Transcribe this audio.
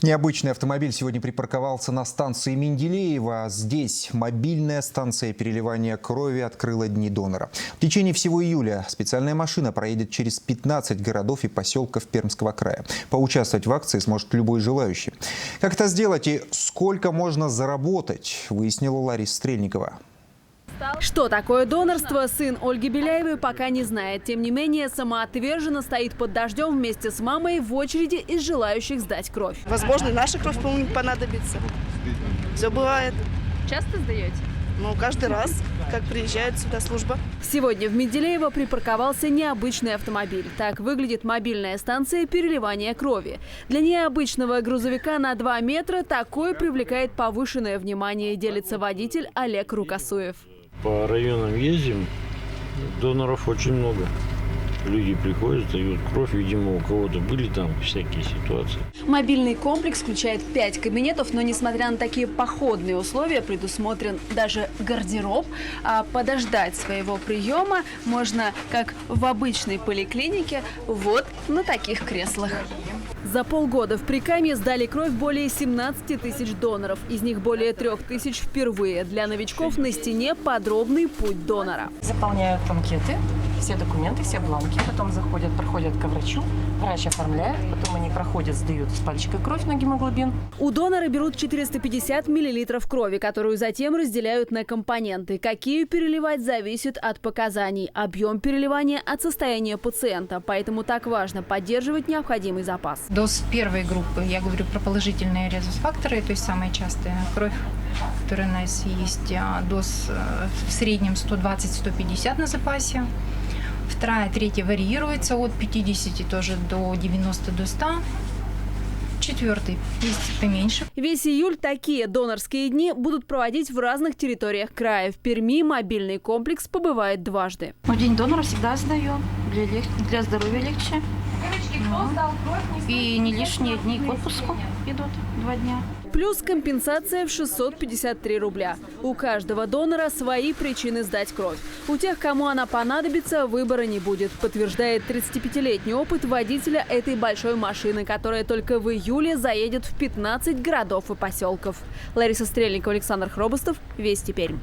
Необычный автомобиль сегодня припарковался на станции Менделеева. Здесь мобильная станция переливания крови открыла дни донора. В течение всего июля специальная машина проедет через 15 городов и поселков Пермского края. Поучаствовать в акции сможет любой желающий. Как это сделать и сколько можно заработать, выяснила Лариса Стрельникова. Что такое донорство, сын Ольги Беляевой пока не знает. Тем не менее, самоотверженно стоит под дождем вместе с мамой в очереди из желающих сдать кровь. Возможно, наша кровь понадобится. Все бывает. Часто сдаете? Ну, каждый раз, как приезжает сюда служба. Сегодня в Менделеево припарковался необычный автомобиль. Так выглядит мобильная станция переливания крови. Для необычного грузовика на 2 метра такой привлекает повышенное внимание, делится водитель Олег Рукосуев. По районам ездим, доноров очень много. Люди приходят, дают кровь, видимо, у кого-то были там всякие ситуации. Мобильный комплекс включает 5 кабинетов, но несмотря на такие походные условия, предусмотрен даже гардероб. А подождать своего приема можно, как в обычной поликлинике, вот на таких креслах. За полгода в Прикамье сдали кровь более 17 тысяч доноров. Из них более 3 тысяч впервые. Для новичков на стене подробный путь донора. Заполняют анкеты, все документы, все бланки. Потом проходят к врачу. Врач оформляет, потом они проходят, сдают с пальчикой кровь на гемоглобин. У донора берут 450 миллилитров крови, которую затем разделяют на компоненты. Какие переливать зависит от показаний. Объем переливания от состояния пациента. Поэтому так важно поддерживать необходимый запас. Доз первой группы, я говорю про положительные резус-факторы, то есть самая частая кровь, которая у нас есть, доз в среднем 120-150 на запасе. Вторая, третья варьируется от 50 тоже до 90, до 100. Четвертый есть поменьше. Весь июль такие донорские дни будут проводить в разных территориях края. В Перми мобильный комплекс побывает дважды. В день донора всегда сдаем. Для здоровья легче. И не лишние дни к отпуску идут 2 дня. Плюс компенсация в 653 рубля. У каждого донора свои причины сдать кровь. У тех, кому она понадобится, выбора не будет, подтверждает 35-летний опыт водителя этой большой машины, которая только в июле заедет в 15 городов и поселков. Лариса Стрельникова, Александр Хробостов, Вести Пермь.